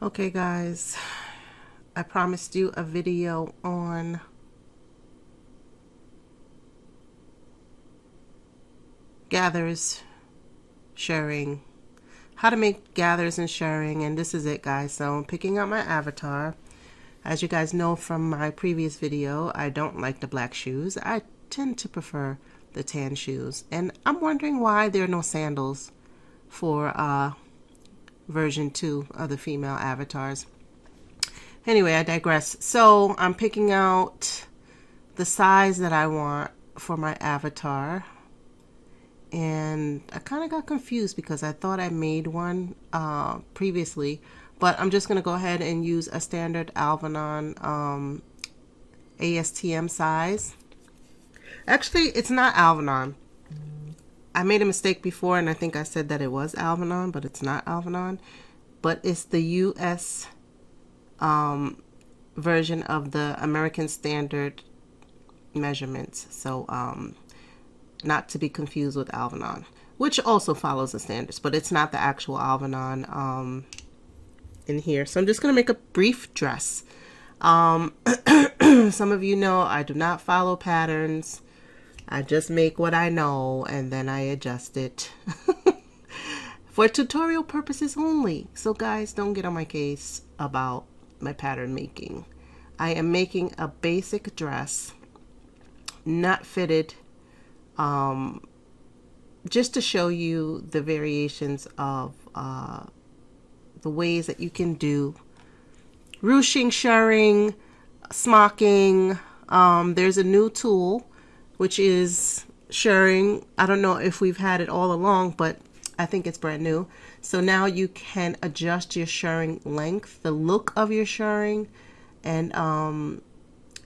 Okay guys, I promised you a video on gathers, shearing, how to make gathers and shearing, and this is it guys. So I'm picking out my avatar. As you guys know from my previous video, I don't like the black shoes. I tend to prefer the tan shoes, and I'm wondering why there are no sandals for version 2 of the female avatars. Anyway, I digress. So I'm picking out the size that I want for my avatar, and I kind of got confused because I thought I made one previously, but I'm just going to go ahead and use a standard Alvanon ASTM size. Actually, it's not Alvanon. I made a mistake before and I think I said that it was Alvanon, but it's not Alvanon, but it's the US version of the American Standard measurements. So not to be confused with Alvanon, which also follows the standards, but it's not the actual Alvanon in here. So I'm just going to make a brief dress. Some of you know I do not follow patterns. I just make what I know and then I adjust it for tutorial purposes only. So guys, don't get on my case about my pattern making. I am making a basic dress, not fitted, just to show you the variations of the ways that you can do ruching, shearing, smocking. There's a new tool which is shearing. I don't know if we've had it all along, but I think it's brand new. So now you can adjust your shearing length, the look of your shearing, and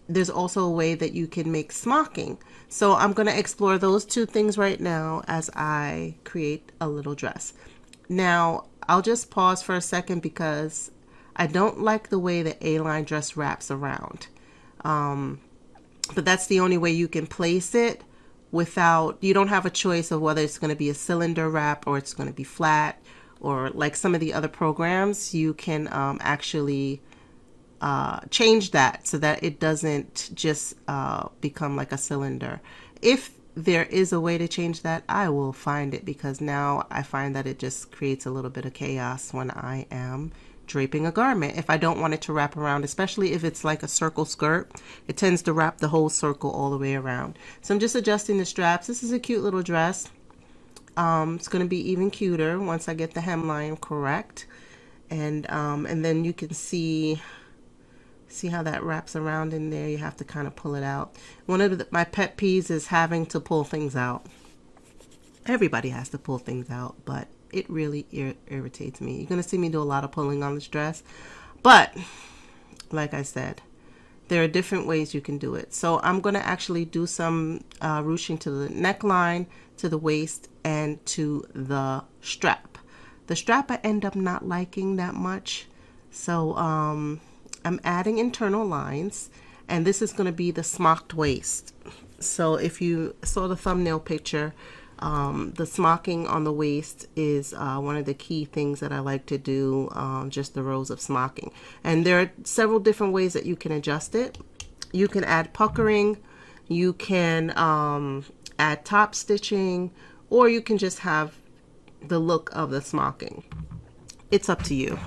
there's also a way that you can make smocking. So I'm going to explore those two things right now as I create a little dress. Now I'll just pause for a second because I don't like the way the A-line dress wraps around. But that's the only way you can place it without, you don't have a choice of whether it's going to be a cylinder wrap or it's going to be flat, or like some of the other programs, you can actually change that so that it doesn't just become like a cylinder. If there is a way to change that, I will find it, because now I find that it just creates a little bit of chaos when I am draping a garment. If I don't want it to wrap around, especially if it's like a circle skirt, it tends to wrap the whole circle all the way around. So I'm just adjusting the straps. This is a cute little dress. It's going to be even cuter once I get the hemline correct, and then you can see how that wraps around in there. You have to kind of pull it out. One of my pet peeves is having to pull things out. Everybody has to pull things out, but it really irritates me. You're going to see me do a lot of pulling on this dress, but like I said, there are different ways you can do it. So I'm going to actually do some ruching to the neckline, to the waist, and to the strap. The strap I end up not liking that much, so I'm adding internal lines, and this is going to be the smocked waist. So if you saw the thumbnail picture, the smocking on the waist is one of the key things that I like to do, just the rows of smocking. And there are several different ways that you can adjust it. You can add puckering, you can add top stitching, or you can just have the look of the smocking. It's up to you.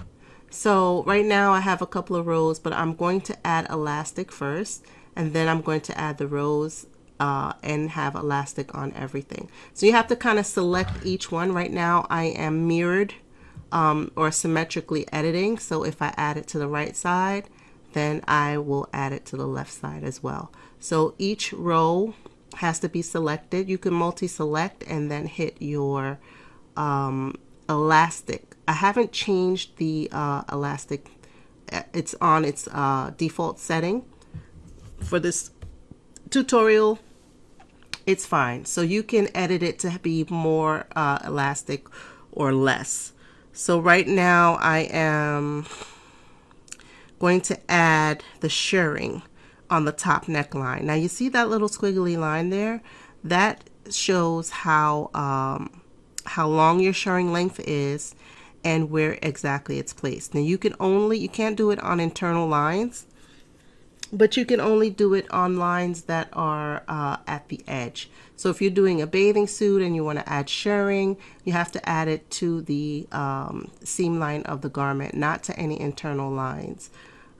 So right now I have a couple of rows, but I'm going to add elastic first, and then I'm going to add the rows and have elastic on everything. So you have to kind of select each one. Right now I am mirrored or symmetrically editing. So if I add it to the right side, then I will add it to the left side as well. So each row has to be selected. You can multi-select and then hit your elastic. I haven't changed the elastic. It's on its default setting for this tutorial. It's fine. So you can edit it to be more elastic or less. So right now I am going to add the shearing on the top neckline. Now you see that little squiggly line there? That shows how long your shearing length is, and where exactly it's placed. Now you can't do it on internal lines, but you can only do it on lines that are at the edge. So if you're doing a bathing suit and you want to add shearing, you have to add it to the seam line of the garment, not to any internal lines.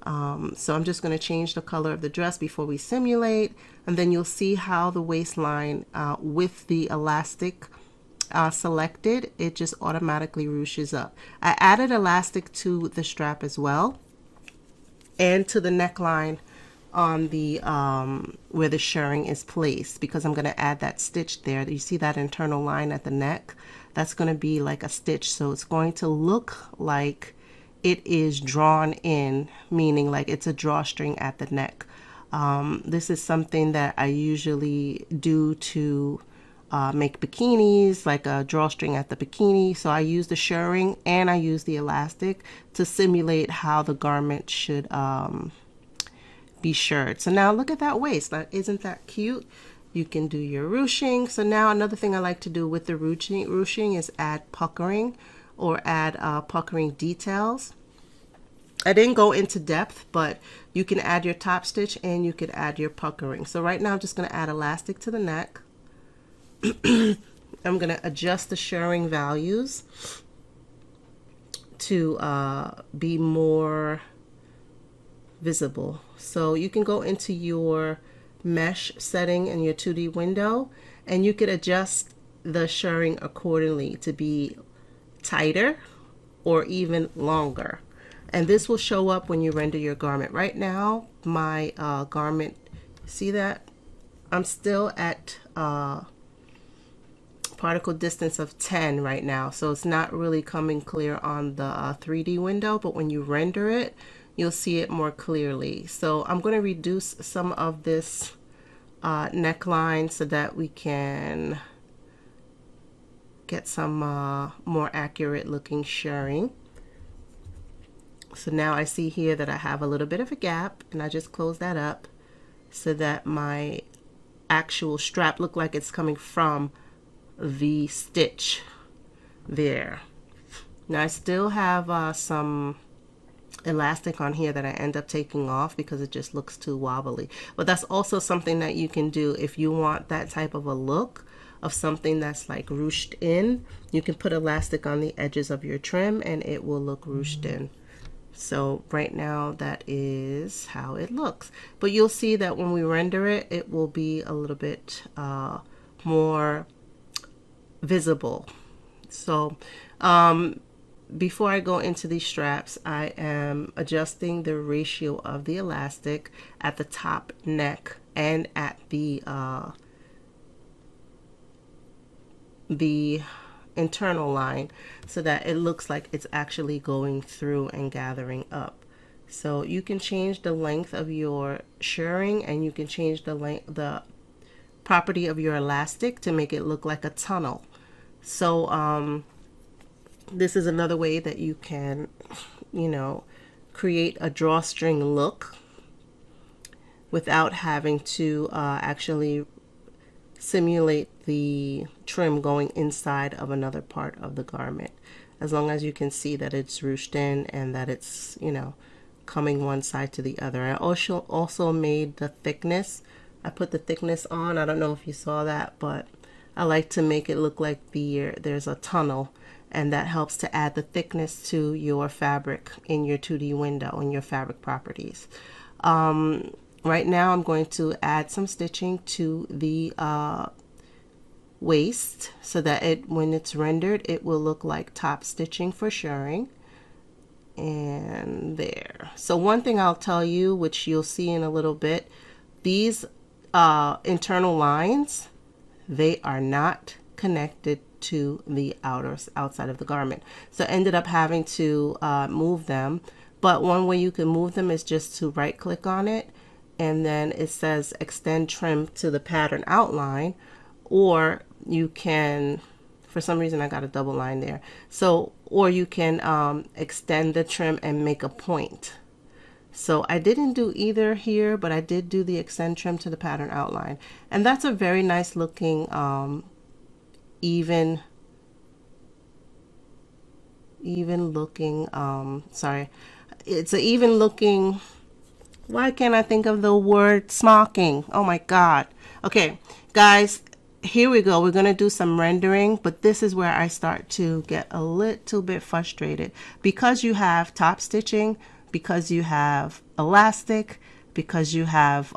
So I'm just going to change the color of the dress before we simulate, and then you'll see how the waistline with the elastic selected, it just automatically ruches up. I added elastic to the strap as well, and to the neckline on the where the shearing is placed, because I'm going to add that stitch there. You see that internal line at the neck? That's going to be like a stitch, so it's going to look like it is drawn in, meaning like it's a drawstring at the neck. This is something that I usually do to make bikinis, like a drawstring at the bikini. So I use the shearing and I use the elastic to simulate how the garment should be shirred. So now look at that waist. Isn't that cute? You can do your ruching. So now another thing I like to do with the ruching is add puckering, or add puckering details. I didn't go into depth, but you can add your top stitch and you could add your puckering. So right now I'm just going to add elastic to the neck. I'm going to adjust the shearing values to be more visible. So you can go into your mesh setting in your 2D window, and you could adjust the shearing accordingly to be tighter or even longer. And this will show up when you render your garment. Right now, my garment, see that? I'm still at particle distance of 10 right now, so it's not really coming clear on the 3D window, but when you render it, you'll see it more clearly. So I'm going to reduce some of this neckline so that we can get some more accurate looking shearing. So now I see here that I have a little bit of a gap, and I just close that up so that my actual strap look like it's coming from the stitch there. Now I still have some elastic on here that I end up taking off because it just looks too wobbly. But that's also something that you can do if you want that type of a look of something that's like ruched in. You can put elastic on the edges of your trim and it will look ruched in. So right now that is how it looks. But you'll see that when we render it, it will be a little bit more visible. So before I go into these straps, I am adjusting the ratio of the elastic at the top neck and at the internal line so that it looks like it's actually going through and gathering up. So you can change the length of your shearing, and you can change the property of your elastic to make it look like a tunnel. So this is another way that you can, create a drawstring look without having to actually simulate the trim going inside of another part of the garment, as long as you can see that it's ruched in and that it's, coming one side to the other. I also made the thickness. I put the thickness on. I don't know if you saw that, but I like to make it look like there's a tunnel, and that helps to add the thickness to your fabric in your 2D window, in your fabric properties. Right now I'm going to add some stitching to the waist so that when it's rendered, it will look like top stitching for shearing. And there. So one thing I'll tell you, which you'll see in a little bit, these internal lines, they are not connected to the outside of the garment. So I ended up having to move them. But one way you can move them is just to right click on it, and then it says extend trim to the pattern outline, or you can, for some reason I got a double line there, so or you can extend the trim and make a point. So I didn't do either here, but I did do the extend trim to the pattern outline, and that's a very nice looking even even looking, sorry, it's an even looking, why can't I think of the word smocking? Oh my God. Okay, guys, here we go. We're going to do some rendering, but this is where I start to get a little bit frustrated because you have top stitching, because you have elastic, because you have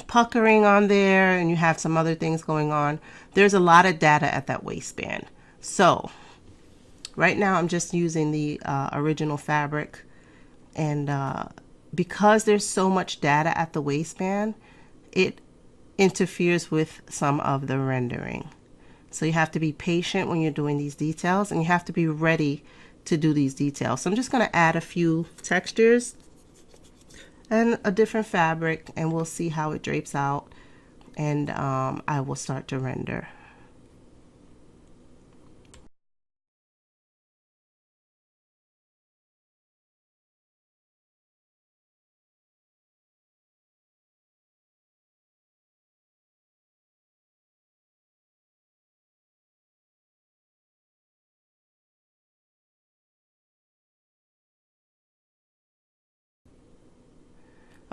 puckering on there, and you have some other things going on. There's a lot of data at that waistband. So right now I'm just using the original fabric, and because there's so much data at the waistband, it interferes with some of the rendering. So you have to be patient when you're doing these details, and you have to be ready to do these details. So I'm just going to add a few textures and a different fabric, and we'll see how it drapes out, and I will start to render.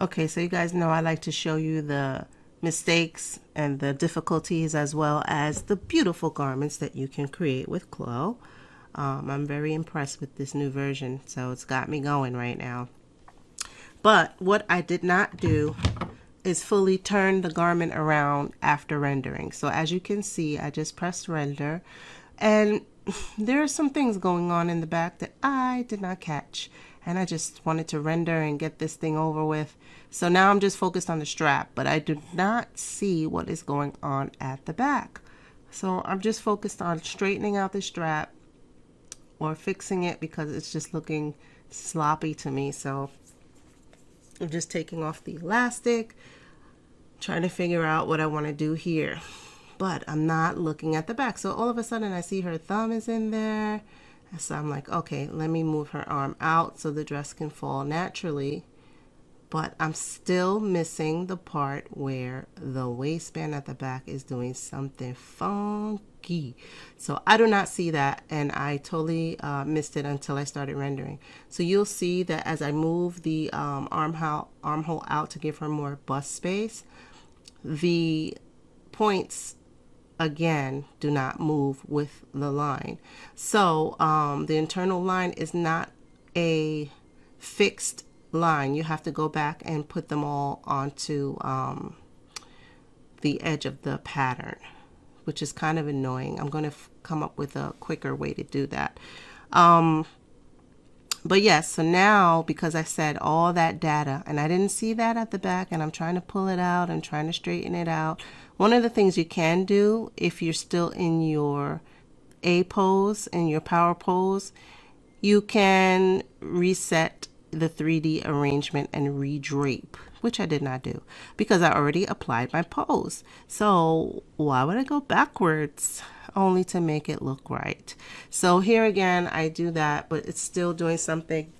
Okay, so you guys know I like to show you the mistakes and the difficulties as well as the beautiful garments that you can create with CLO. I'm very impressed with this new version, so it's got me going right now. But what I did not do is fully turn the garment around after rendering. So as you can see, I just pressed render, and there are some things going on in the back that I did not catch, and I just wanted to render and get this thing over with. So now I'm just focused on the strap, but I do not see what is going on at the back. So I'm just focused on straightening out the strap or fixing it because it's just looking sloppy to me. So I'm just taking off the elastic, trying to figure out what I want to do here. But I'm not looking at the back. So all of a sudden I see her thumb is in there. So I'm like, okay, let me move her arm out so the dress can fall naturally. But I'm still missing the part where the waistband at the back is doing something funky. So I do not see that, and I totally missed it until I started rendering. So you'll see that as I move the armhole out to give her more bust space, the points again do not move with the line. So the internal line is not a fixed line. You have to go back and put them all onto the edge of the pattern, which is kind of annoying. I'm going to come up with a quicker way to do that. But yes, so now because I said all that data and I didn't see that at the back, and I'm trying to pull it out and trying to straighten it out. One of the things you can do if you're still in your A pose, in your power pose, you can reset the 3D arrangement and redrape, which I did not do because I already applied my pose. So why would I go backwards only to make it look right? So here again, I do that, but it's still doing something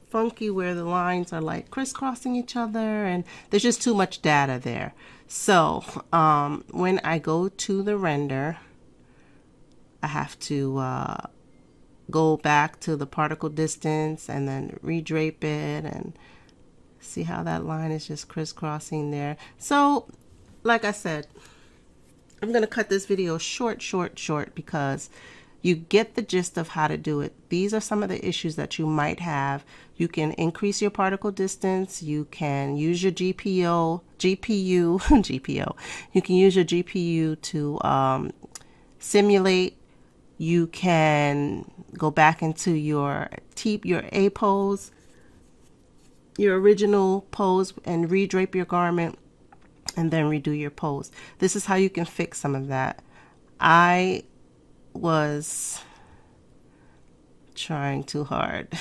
funky where the lines are like crisscrossing each other, and there's just too much data there. So when I go to the render, I have to go back to the particle distance and then redrape it, and see how that line is just crisscrossing there. So like I said, I'm going to cut this video short because you get the gist of how to do it. These are some of the issues that you might have. You can increase your particle distance. You can use your GPU. You can use your GPU to simulate. You can go back into your A pose, your original pose, and redrape your garment and then redo your pose. This is how you can fix some of that. I was trying too hard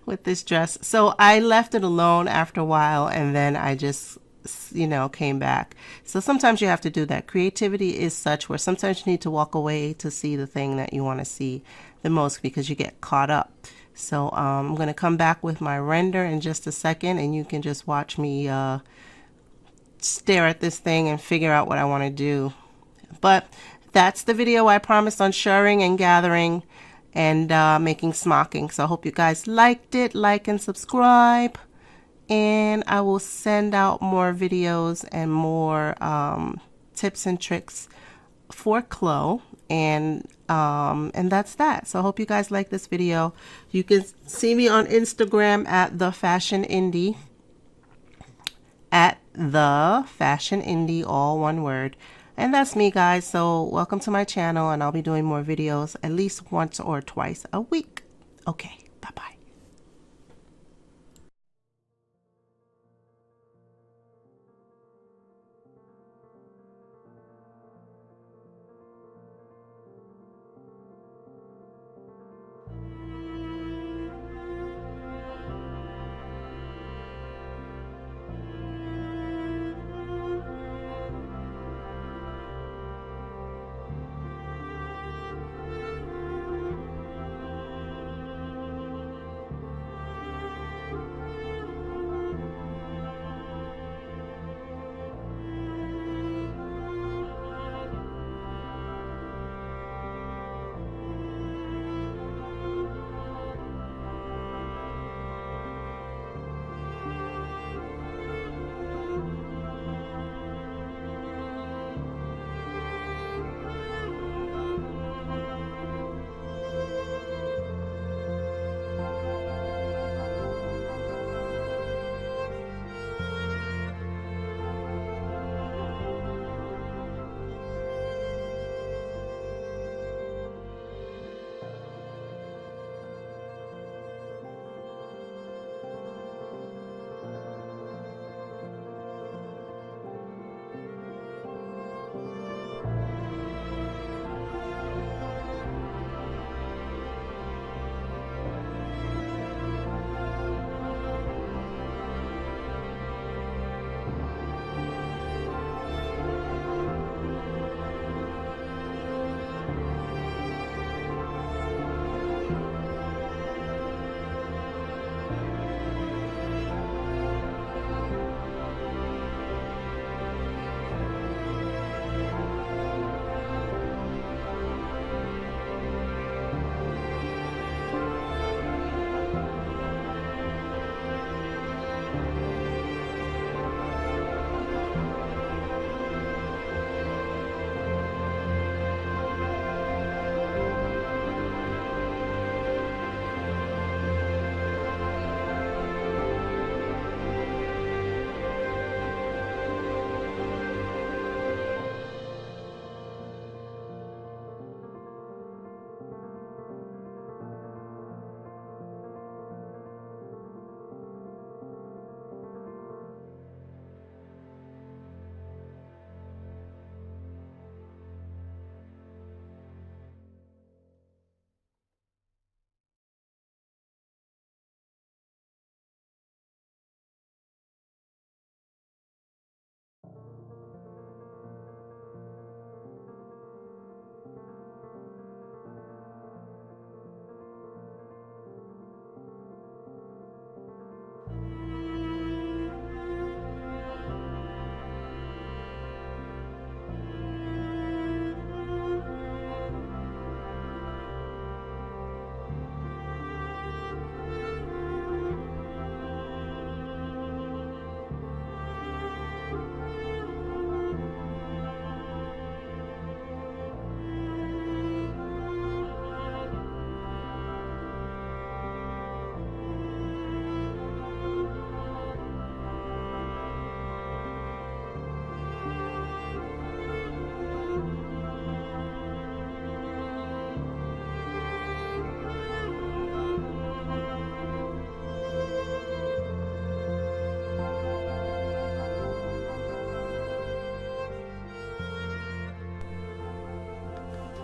with this dress, so I left it alone after a while, and then I just came back. So sometimes you have to do that. Creativity is such where sometimes you need to walk away to see the thing that you want to see the most because you get caught up. So I'm going to come back with my render in just a second, and you can just watch me stare at this thing and figure out what I want to do. But that's the video I promised on shearing and gathering and making smocking. So I hope you guys liked it. Like and subscribe, and I will send out more videos and more tips and tricks for CLO, and that's that. So I hope you guys like this video. You can see me on Instagram at the Fashion Indie, all one word. And that's me, guys. So welcome to my channel, and I'll be doing more videos at least once or twice a week. Okay, bye-bye.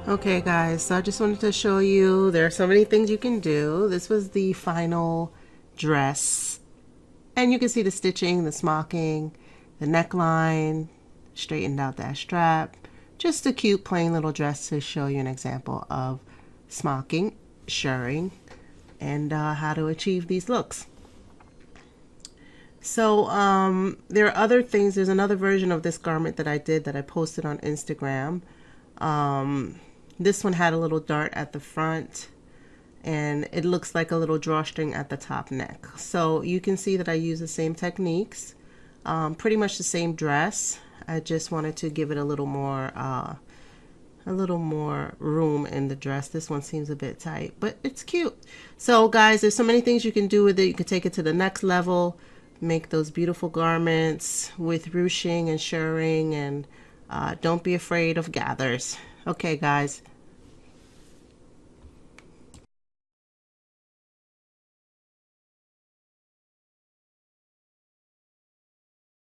Okay guys, so I just wanted to show you there are so many things you can do. This was the final dress, and you can see the stitching, the smocking, the neckline, straightened out that strap. Just a cute plain little dress to show you an example of smocking, shearing, and how to achieve these looks. So there are other things. There's another version of this garment that I did that I posted on Instagram. This one had a little dart at the front, and it looks like a little drawstring at the top neck. So you can see that I use the same techniques, pretty much the same dress. I just wanted to give it a little more room in the dress. This one seems a bit tight, but it's cute. So guys, there's so many things you can do with it. You can take it to the next level, make those beautiful garments with ruching and shearing, and don't be afraid of gathers. Okay guys,